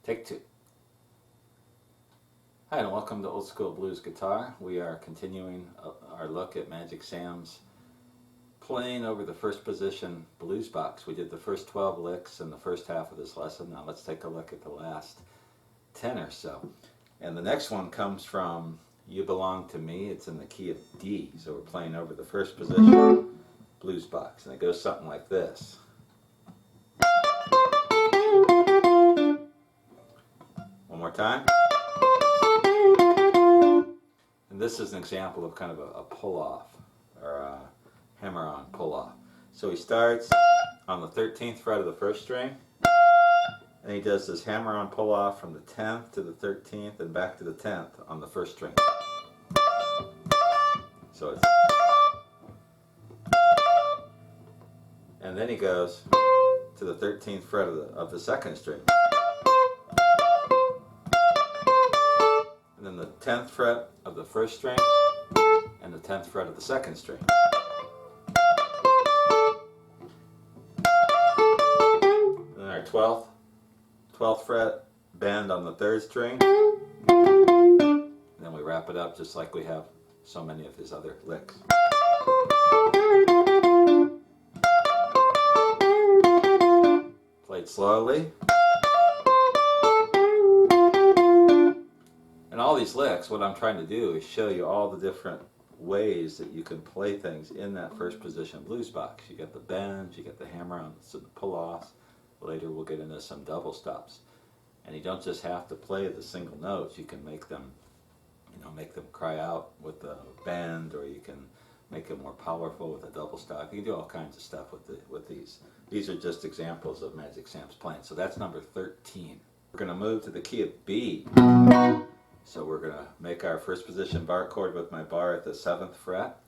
Take two. Hi, and welcome to Old School Blues Guitar. We are continuing our look at Magic Sam's playing over the first position blues box. We did the first 12 licks in the first half of this lesson. Now let's take a look at the last 10 or so. And the next one comes from You Belong to Me. It's in the key of D. So we're playing over the first position blues box. And it goes something like this. One more time. And this is an example of kind of a pull-off, or a hammer-on pull-off. So he starts on the 13th fret of the first string, and he does this hammer-on pull-off from the 10th to the 13th and back to the 10th on the first string. So it's... And then he goes to the 13th fret of the second string. And then the 10th fret of the first string and the 10th fret of the second string. And then our 12th fret bend on the third string. And then we wrap it up just like we have so many of his other licks. Played slowly. And all these licks, what I'm trying to do is show you all the different ways that you can play things in that first position blues box. You get the bends, you get the hammer-on, some pull-offs. Later we'll get into some double stops. And you don't just have to play the single notes. You can make them, make them cry out with the bend, or you can make them more powerful with a double stop. You can do all kinds of stuff with these. These are just examples of Magic Sam's playing. So that's number 13. We're going to move to the key of B. So we're going to make our first position bar chord with my bar at the 7th fret.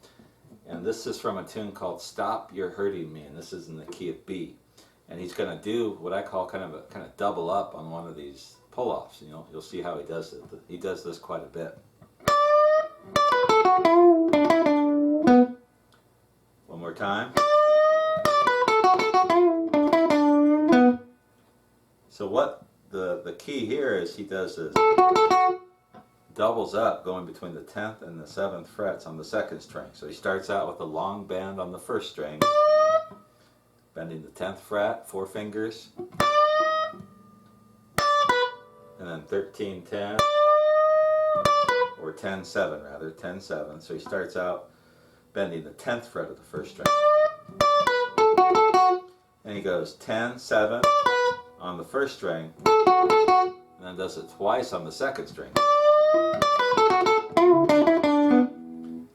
And this is from a tune called Stop You're Hurting Me, and this is in the key of B. And he's going to do what I call kind of double up on one of these pull-offs. You'll see how he does it. He does this quite a bit. One more time. So what the key here is, he does this. Doubles up going between the 10th and the 7th frets on the second string. So he starts out with a long bend on the first string, bending the 10th fret, 4 fingers, and then 13, 10, or 10, 7 rather, 10, 7. So he starts out bending the 10th fret of the first string. And he goes 10, 7 on the first string, and then does it twice on the second string.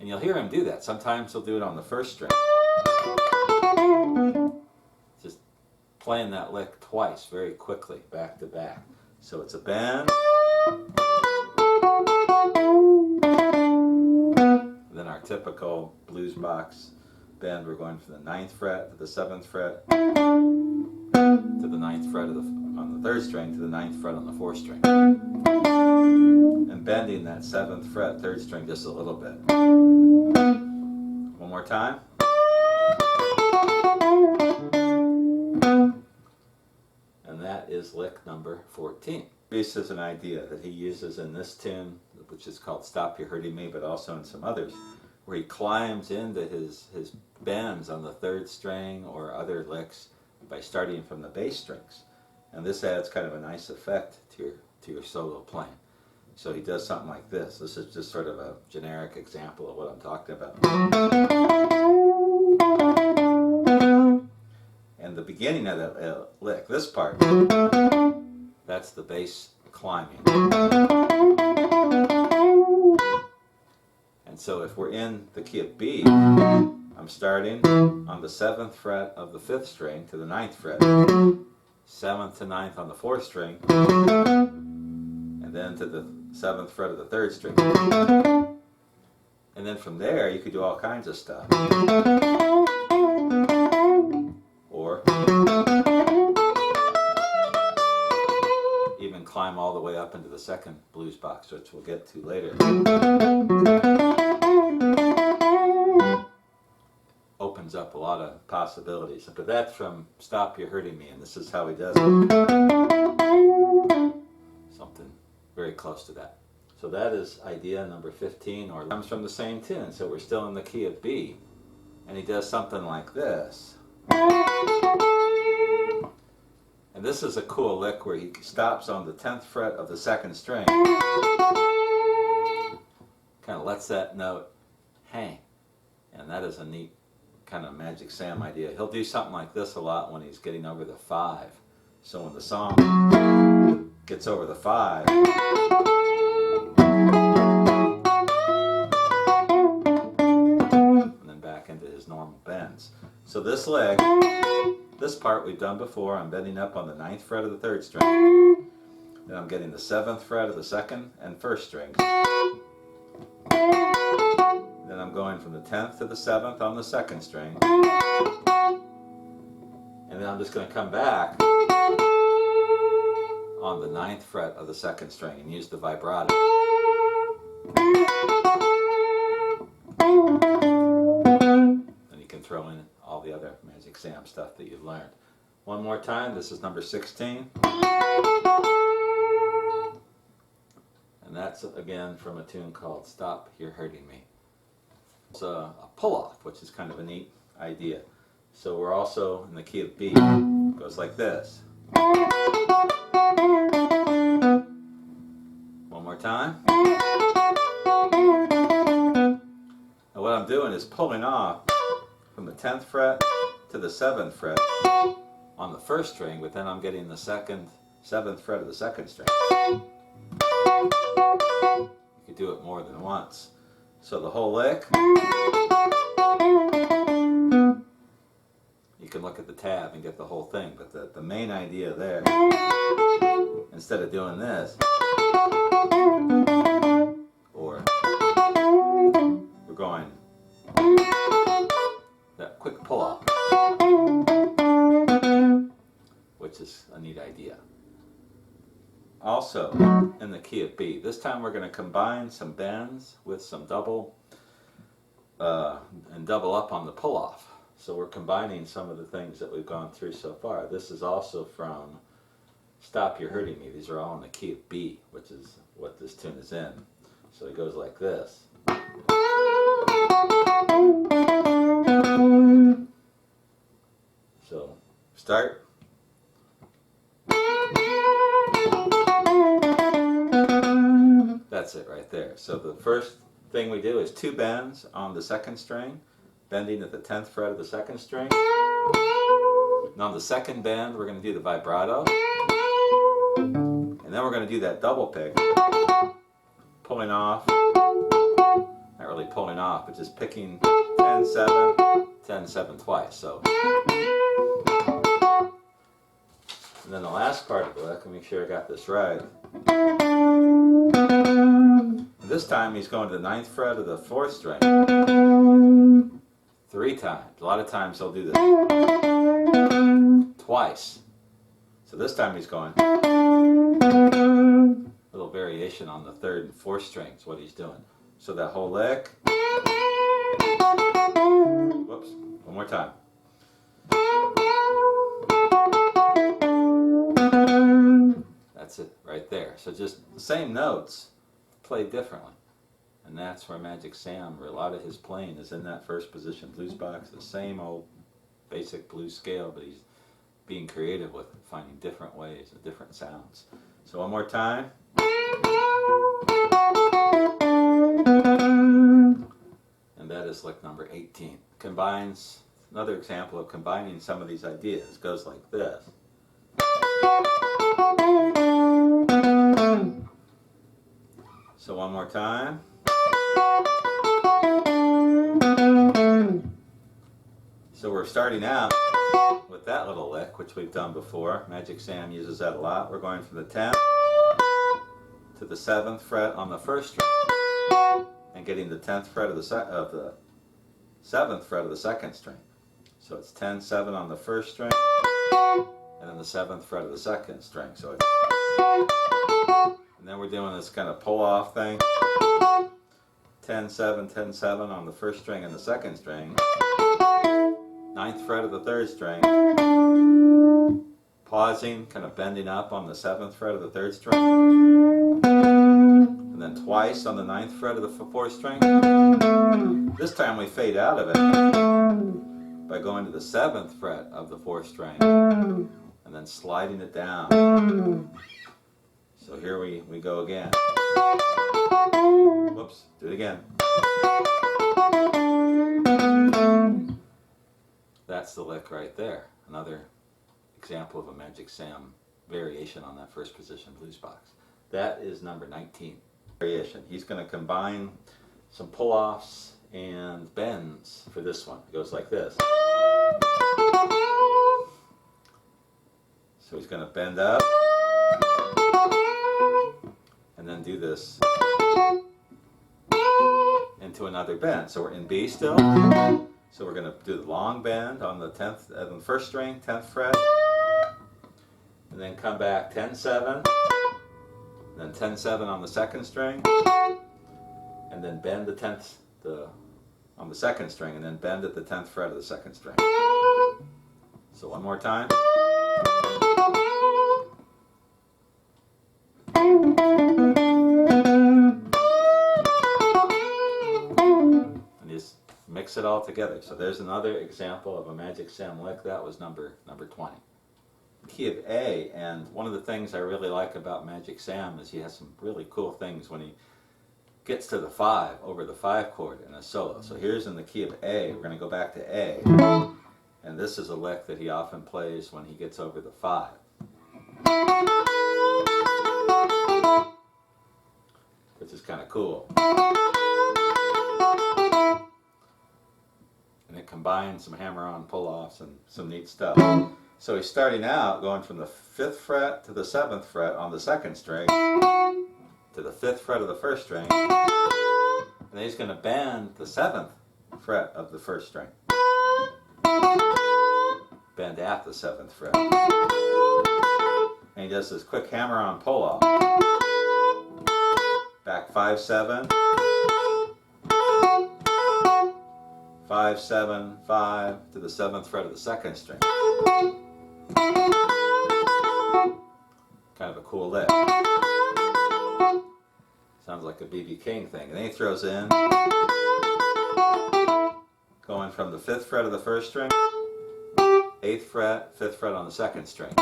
And you'll hear him do that. Sometimes he'll do it on the first string. Just playing that lick twice, very quickly, back to back. So it's a bend. And then our typical blues box bend, we're going from the 9th fret to the 7th fret to the 9th fret on the 3rd string to the 9th fret on the 4th string. And bending that 7th fret, 3rd string just a little bit. One more time. And that is lick number 14. This is an idea that he uses in this tune, which is called Stop You're Hurting Me, but also in some others, where he climbs into his bends on the 3rd string or other licks by starting from the bass strings. And this adds kind of a nice effect to your solo playing. So he does something like this. This is just sort of a generic example of what I'm talking about. And the beginning of the lick, this part, that's the bass climbing. And so if we're in the key of B, I'm starting on the 7th fret of the 5th string to the 9th fret, 7th to 9th on the 4th string, and then to the 7th fret of the 3rd string. And then from there you could do all kinds of stuff. Or even climb all the way up into the second blues box, which we'll get to later. Opens up a lot of possibilities. But that's from Stop You're Hurting Me, and this is how he does it. close to that. So that is idea number 15, or comes from the same tune. So we're still in the key of B. And he does something like this. And this is a cool lick where he stops on the 10th fret of the 2nd string. Kind of lets that note hang. And that is a neat kind of Magic Sam idea. He'll do something like this a lot when he's getting over the 5. So when the song gets over the 5, and then back into his normal bends. So this lick, this part we've done before, I'm bending up on the 9th fret of the 3rd string. Then I'm getting the 7th fret of the 2nd and 1st strings. Then I'm going from the 10th to the 7th on the 2nd string. And then I'm just going to come back on the 9th fret of the 2nd string and use the vibrato. And you can throw in all the other Magic Sam stuff that you've learned. One more time, this is number 16. And that's again from a tune called Stop You're Hurting Me. It's a pull-off, which is kind of a neat idea. So we're also in the key of B. It goes like this. One more time. And what I'm doing is pulling off from the 10th fret to the 7th fret on the 1st string, but then I'm getting the 7th fret of the 2nd string. You could do it more than once. So the whole lick, you can look at the tab and get the whole thing, but the main idea there, instead of doing this, or we're going that quick pull-off, which is a neat idea. Also, in the key of B, this time we're going to combine some bends with some double and double up on the pull-off. So we're combining some of the things that we've gone through so far. This is also from Stop You're Hurting Me. These are all in the key of B, which is what this tune is in. So it goes like this. So start. That's it right there. So the first thing we do is 2 bends on the 2nd string, bending at the 10th fret of the 2nd string. And on the 2nd bend, we're going to do the vibrato. And then we're going to do that double pick, pulling off, not really pulling off, but just picking 10, 7, 10, 7 twice. So, and then the last part of the lick, let me make sure I got this right. This time he's going to the 9th fret of the 4th string 3 times. A lot of times he'll do this twice. So this time he's going a little variation on the 3rd and 4th strings, what he's doing. So that whole lick. Whoops, one more time. That's it right there. So just the same notes played differently. And that's where Magic Sam, where a lot of his playing is in that 1st position blues box, the same old basic blues scale, but he's being creative with it, finding different ways and different sounds. So one more time. And that is lick number 18. Combines, another example of combining some of these ideas. Goes like this. So one more time. So we're starting out with that little lick, which we've done before. Magic Sam uses that a lot. We're going from the 10th to the 7th fret on the 1st string and getting the 10th fret of the 7th fret of the 2nd string. So it's 10, 7 on the 1st string and then the 7th fret of the 2nd string. So it's, and then we're doing this kind of pull-off thing. 10, 7, 10, 7 on the 1st string and the 2nd string. 9th fret of the 3rd string. Pausing, kind of bending up on the 7th fret of the 3rd string. and then twice on the 9th fret of the 4th string. This time we fade out of it by going to the 7th fret of the 4th string and then sliding it down. So here we go again. Whoops, do it again. That's the lick right there. Another example of a Magic Sam variation on that first position blues box. That is number 19. Variation. He's going to combine some pull-offs and bends for this one. It goes like this. So he's going to bend up and then do this into another bend. So we're in B still. So we're going to do the long bend on the 10th, on the 1st string, 10th fret, and then come back 10-7, then 10-7 on the 2nd string, and then bend the 10th on the 2nd string, and then bend at the 10th fret of the 2nd string. So one more time. And just mix it all together. So there's another example of a Magic Sam lick. That was number 20. Key of A, and one of the things I really like about Magic Sam is he has some really cool things when he gets to the 5, over the 5 chord in a solo. So here's in the key of A. We're going to go back to A, and this is a lick that he often plays when he gets over the 5. Which is kind of cool. And it combines some hammer-on pull-offs and some neat stuff. So he's starting out going from the 5th fret to the 7th fret on the 2nd string to the 5th fret of the 1st string, and then he's going to bend the 7th fret of the 1st string. Bend at the 7th fret. And he does this quick hammer-on pull-off. Back 5-7, 5-7, 5 to the 7th fret of the 2nd string. Kind of a cool lick. Sounds like a B.B. King thing. And then he throws in, going from the 5th fret of the 1st string, 8th fret, 5th fret on the 2nd string.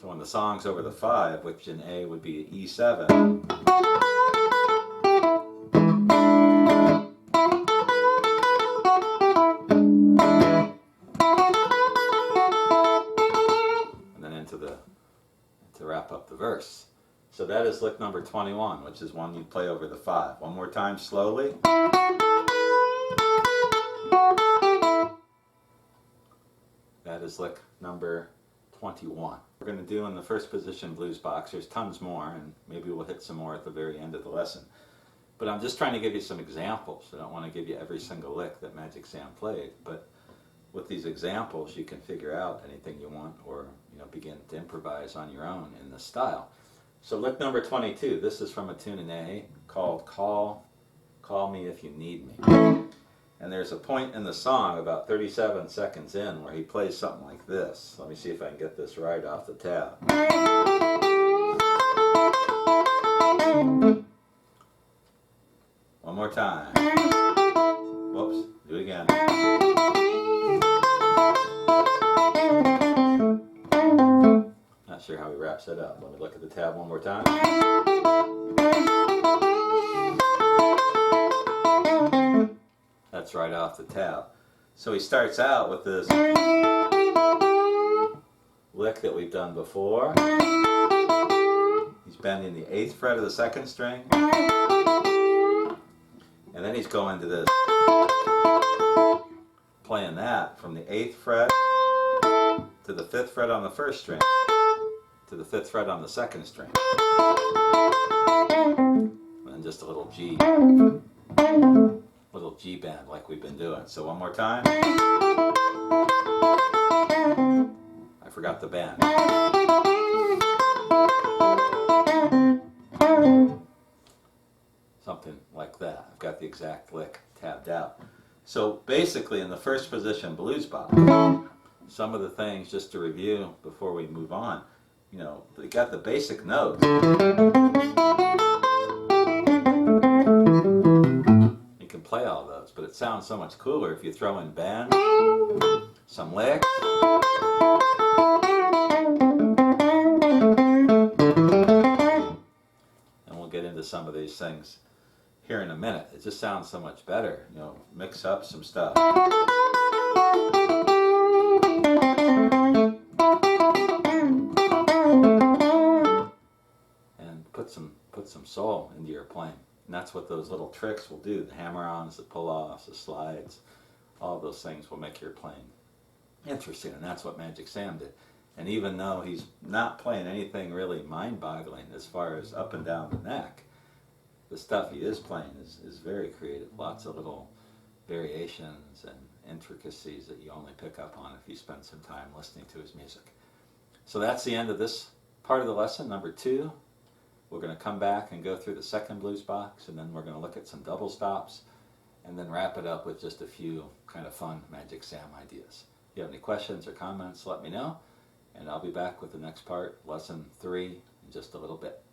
So when the song's over the 5, which in A would be E7, to wrap up the verse. So that is lick number 21, which is one you play over the 5. One more time slowly. That is lick number 21. We're going to do in the first position blues box. There's tons more, and maybe we'll hit some more at the very end of the lesson. But I'm just trying to give you some examples. I don't want to give you every single lick that Magic Sam played, but with these examples you can figure out anything you want, or begin to improvise on your own in this style. So lick number 22, this is from a tune in A called Call Me If You Need Me. And there's a point in the song about 37 seconds in where he plays something like this. Let me see if I can get this right off the tab. One more time. Whoops, do it again. Not sure how he wraps that up. Let me look at the tab one more time. That's right off the tab. So he starts out with this lick that we've done before. He's bending the 8th fret of the 2nd string. And then he's going to this, playing that from the 8th fret to the 5th fret on the 1st string to the 5th fret on the 2nd string. And then just a little G bend like we've been doing. So one more time. I forgot the bend. Something like that. I've got the exact lick tabbed out. So basically in the first position blues box, some of the things just to review before we move on. you know, they got the basic notes. You can play all those, but it sounds so much cooler if you throw in bend, some licks, and we'll get into some of these things here in a minute. It just sounds so much better, you know, mix up some stuff. And put some soul into your playing. And that's what those little tricks will do. The hammer-ons, the pull-offs, the slides, all those things will make your playing interesting. And that's what Magic Sam did. And even though he's not playing anything really mind-boggling as far as up and down the neck, the stuff he is playing is very creative. Lots of little variations and intricacies that you only pick up on if you spend some time listening to his music. So that's the end of this part of the lesson, number 2. We're going to come back and go through the second blues box, and then we're going to look at some double stops, and then wrap it up with just a few kind of fun Magic Sam ideas. If you have any questions or comments, let me know, and I'll be back with the next part, lesson 3, in just a little bit.